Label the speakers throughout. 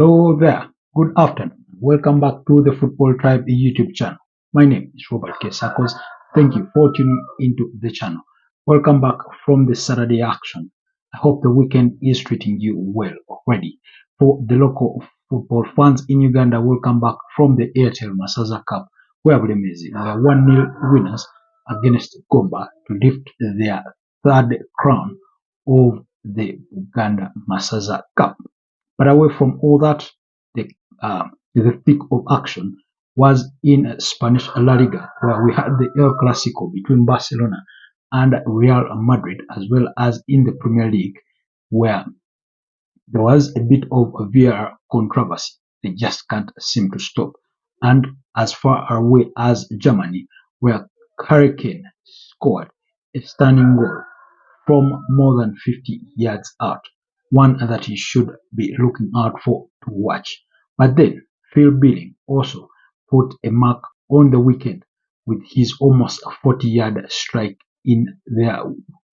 Speaker 1: Hello there, good afternoon. Welcome back to the Football Tribe YouTube channel. My name is Robert K. Sakos. Thank you for tuning into the channel. Welcome back from the Saturday action. I hope the weekend is treating you well already. For the local football fans in Uganda, welcome back from the Airtel Masaza Cup, where Bulemezi were 1-0 winners against Gomba to lift their third crown of the Uganda Masaza Cup. But away from all that, the, uh, the thick of action was in Spanish La Liga, where we had the El Clasico between Barcelona and Real Madrid, as well as in the Premier League, where there was a bit of a VAR controversy. They just can't seem to stop. And as far away as Germany, where Hurricane scored a stunning goal from more than 50 yards out, one that you should be looking out for to watch. But then Phil Billing also put a mark on the weekend with his almost 40-yard strike in their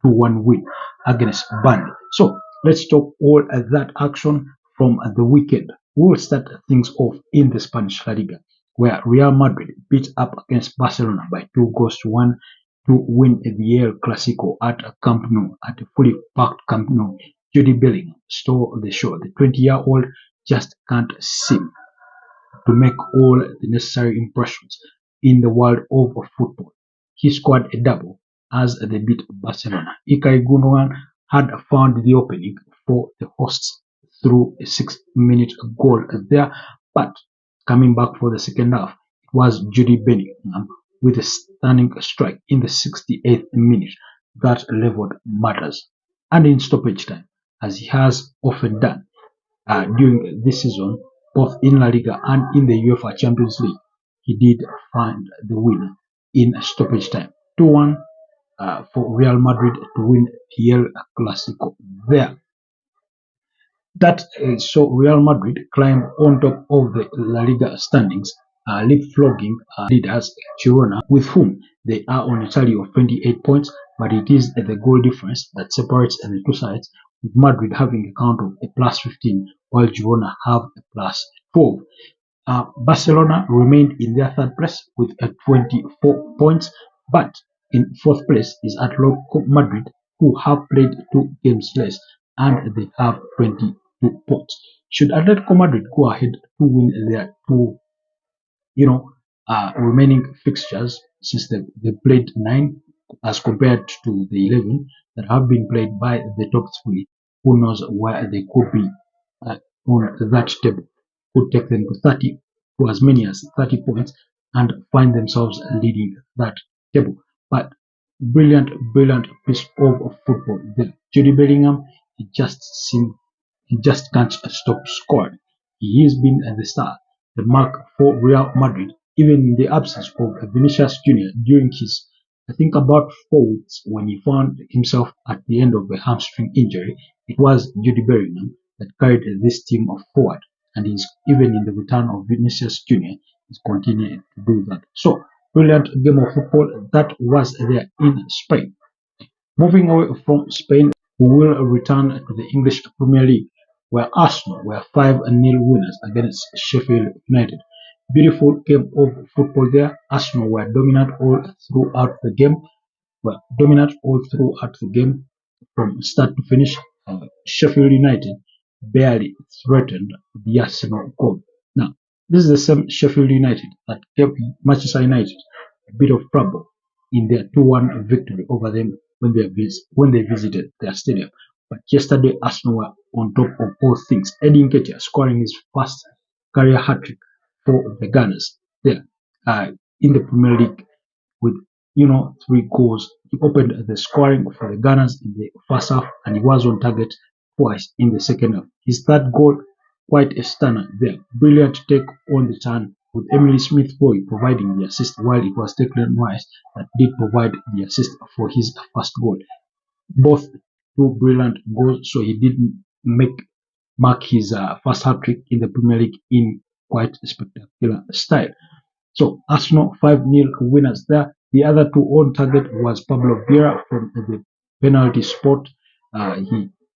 Speaker 1: 2-1 win against Burnley. So let's talk all that action from the weekend. We'll start things off in the Spanish La Liga, where Real Madrid beat up against Barcelona by 2-1 to win the El Clasico at Camp Nou, at a fully packed Camp Nou. Jude Bellingham stole the show. The 20-year-old just can't seem to make all the necessary impressions in the world of football. He scored a double as they beat Barcelona. Ilkay Gundogan had found the opening for the hosts through a 6-minute goal there, but coming back for the second half, it was Jude Bellingham with a stunning strike in the 68th minute that leveled matters. And in stoppage time, as he has often done during this season, both in La Liga and in the UEFA Champions League, he did find the winner in stoppage time. 2-1 for Real Madrid to win the El Clasico there. That saw Real Madrid climb on top of the La Liga standings, leapfrogging leaders Girona, with whom they are on a tally of 28 points, but it is the goal difference that separates the two sides, with Madrid having a count of a plus 15, while Girona have a plus 12. Barcelona remained in their third place with 24 points, but in fourth place is Atletico Madrid, who have played 2 games less, and they have 22 points. Should Atletico Madrid go ahead to win their two, remaining fixtures, since they played 9 as compared to the 11 that have been played by the top 3, who knows where they could be on that table? Could take them to 30, to as many as 30 points, and find themselves leading that table. But brilliant piece of football there. Jude Bellingham, he just can't stop scoring. He has been the star, the mark for Real Madrid, even in the absence of Vinicius Jr. during his, I think, about 4 weeks when he found himself at the end of a hamstring injury. It was Jude Bellingham that carried this team forward, and he's even in the return of Vinicius Jr. He's continuing to do that. So brilliant game of football that was there in Spain. Moving away from Spain, we will return to the English Premier League, where Arsenal were 5-0 winners against Sheffield United. Beautiful game of football there. Arsenal were dominant all throughout the game. From start to finish. Sheffield United barely threatened the Arsenal goal. Now, this is the same Sheffield United that gave Manchester United a bit of trouble in their 2-1 victory over them when they visited their stadium. But yesterday, Arsenal were on top of all things. Eddie Nketiah scoring his first career hat-trick for the Gunners there in the Premier League with 3 goals. He opened the scoring for the Gunners in the first half, and he was on target twice in the second half. His third goal, quite a stunner there. Brilliant take on the turn, with Emily Smith-Rowe providing the assist, while it was Declan Rice that did provide the assist for his first goal. Both 2 brilliant goals, so he didn't mark his first hat-trick in the Premier League in quite a spectacular style. So Arsenal 5-0 winners there. The other 2 on target was Pablo Vieira from the penalty spot.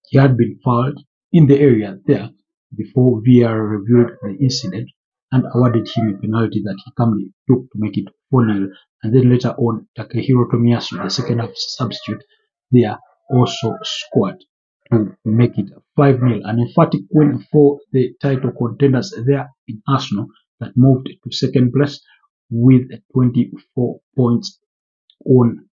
Speaker 1: He had been fouled in the area there, before VAR reviewed the incident and awarded him a penalty that he calmly took to make it 4-0. And then later on, Takehiro Tomiyasu, the second half substitute, there also scored to make it 5-0. An emphatic win for the title contenders there in Arsenal that moved to second place with 24 points on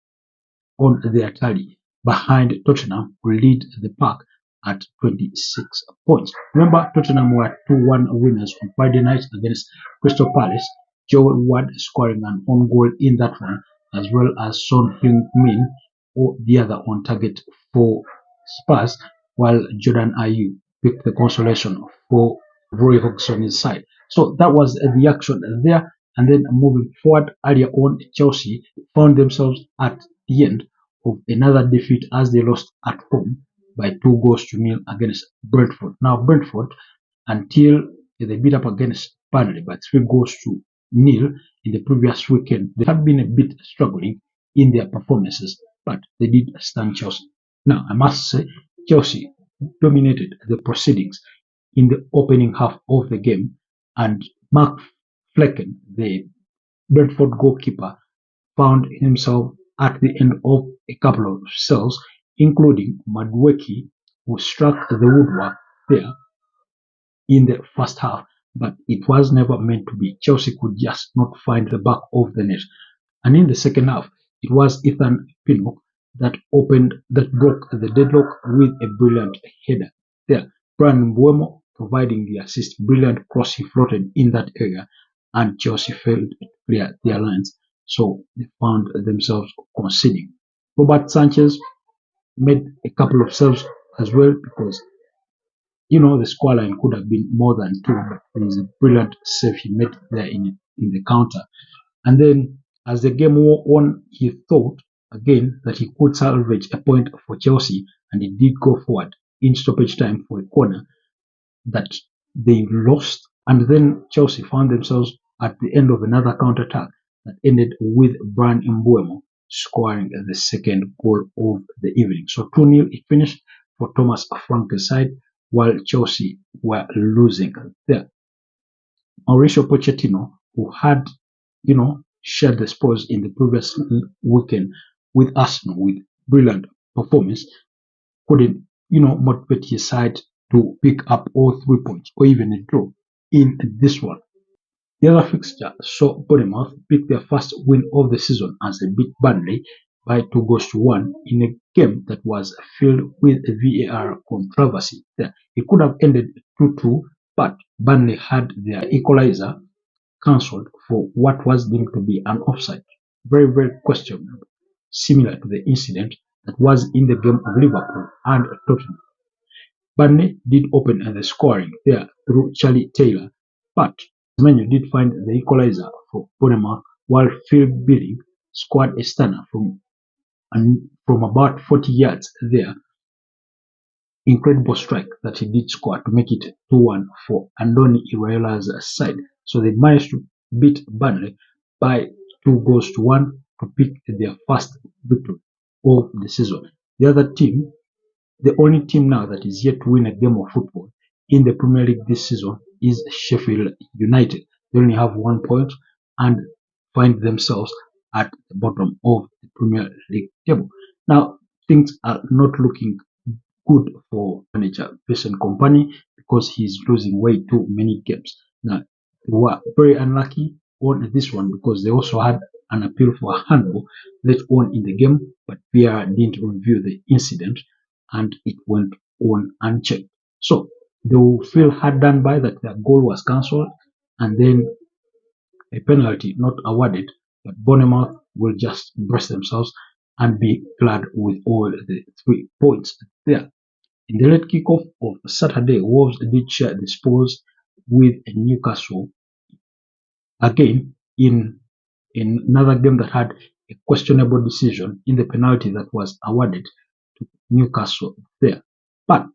Speaker 1: their tally, behind Tottenham, who lead the pack at 26 points. Remember, Tottenham were 2-1 winners on Friday night against Crystal Palace, Joel Ward scoring an own goal in that one, as well as Son Heung-min, or the other on target for Spurs, while Jordan Ayew picked the consolation for Roy Hodgson's side. So that was the action there. And then moving forward, earlier on, Chelsea found themselves at the end of another defeat as they lost at home by 2-0 against Brentford. Now, Brentford, until they beat up against Burnley by 3-0 in the previous weekend, they had been a bit struggling in their performances, but they did stand Chelsea. Now, I must say, Chelsea dominated the proceedings in the opening half of the game, and Mark Flecken, the Brentford goalkeeper, found himself at the end of a couple of cells, including Madueke, who struck the woodwork there in the first half, but it was never meant to be. Chelsea could just not find the back of the net. And in the second half, it was Ethan Pinnock that broke the deadlock with a brilliant header there. Brian Mbuemo providing the assist, brilliant cross he floated in that area, and Chelsea failed to clear their lines, so they found themselves conceding. Robert Sanchez made a couple of saves as well, because the scoreline could have been more than two, but there is a brilliant save he made there in the counter. And then as the game wore on, he thought again that he could salvage a point for Chelsea, and he did go forward in stoppage time for a corner that they lost. And then Chelsea found themselves at the end of another counter-attack that ended with Brian Mbuemo scoring the second goal of the evening. So 2-0 it finished for Thomas Frank's side, while Chelsea were losing there. Mauricio Pochettino, who had, shared the spoils in the previous weekend with Arsenal with brilliant performance, couldn't, motivate his side to pick up all 3 points or even a draw in this one. The other fixture saw Bournemouth pick their first win of the season as they beat Burnley by 2-1 in a game that was filled with VAR controversy. It could have ended 2-2, but Burnley had their equalizer cancelled for what was deemed to be an offside. Very, very questionable, similar to the incident that was in the game of Liverpool and Tottenham. Burnley did open the scoring there through Charlie Taylor, but Menu did find the equalizer for Bournemouth, while Phil Billing scored a stunner from about 40 yards there. Incredible strike that he did score to make it 2-1 for Andoni Iraola's side. So they managed to beat Burnley by 2-1 to pick their first victory of the season. The only team now that is yet to win a game of football in the Premier League this season is Sheffield United. They only have 1 point and find themselves at the bottom of the Premier League table. Now, things are not looking good for manager Vincent Kompany, because he's losing way too many games. Now, they were very unlucky on this one because they also had an appeal for a handball later on in the game, but VAR didn't review the incident and it went on unchecked. So they will feel hard done by that their goal was cancelled and then a penalty not awarded, but Bournemouth will just brace themselves and be glad with all the 3 points there. In the late kickoff of Saturday, Wolves did share the spoils with Newcastle again in another game that had a questionable decision in the penalty that was awarded to Newcastle there. But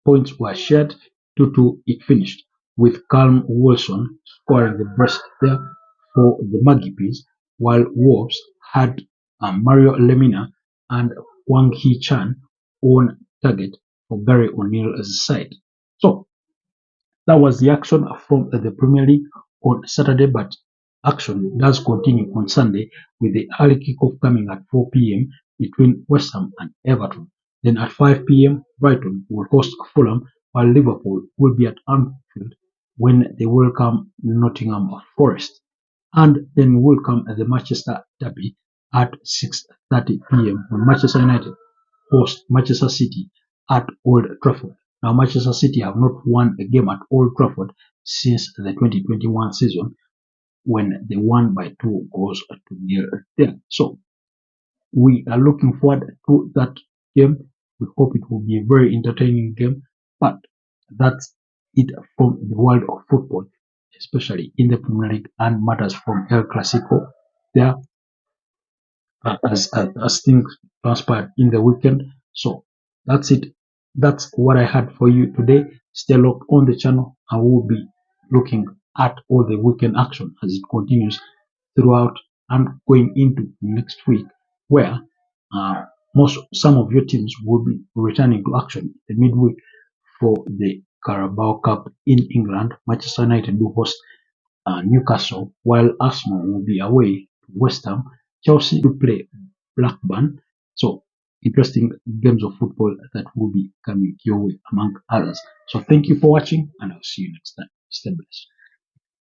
Speaker 1: points were shared. 2-2 it finished, with Callum Wilson scoring the brace there for the Magpies, while Wolves had Mario Lemina and Wang Hee-chan on target for Gary O'Neill's side. So That was the action from the Premier League on Saturday, but action does continue on Sunday with the early kickoff coming at 4 p.m. between West Ham and Everton. Then at 5 p.m., Brighton will host Fulham, while Liverpool will be at Anfield when they welcome Nottingham Forest. And then will come the Manchester Derby at 6:30 p.m. when Manchester United host Manchester City at Old Trafford. Now, Manchester City have not won a game at Old Trafford since the 2021 season when they won by 2 goals to nil there. So, we are looking forward to that game. We hope it will be a very entertaining game. But that's it from the world of football, especially in the Premier League and matters from El Clasico. There as things transpired in the weekend. So that's it. That's what I had for you today. Stay locked on the channel. I will be looking at all the weekend action as it continues throughout and going into next week, where some of your teams will be returning to action the midweek for the Carabao Cup in England. Manchester United do host Newcastle, while Arsenal will be away to West Ham. Chelsea to play Blackburn. So interesting games of football that will be coming your way among others. So thank you for watching and I'll see you next time. Stay blessed.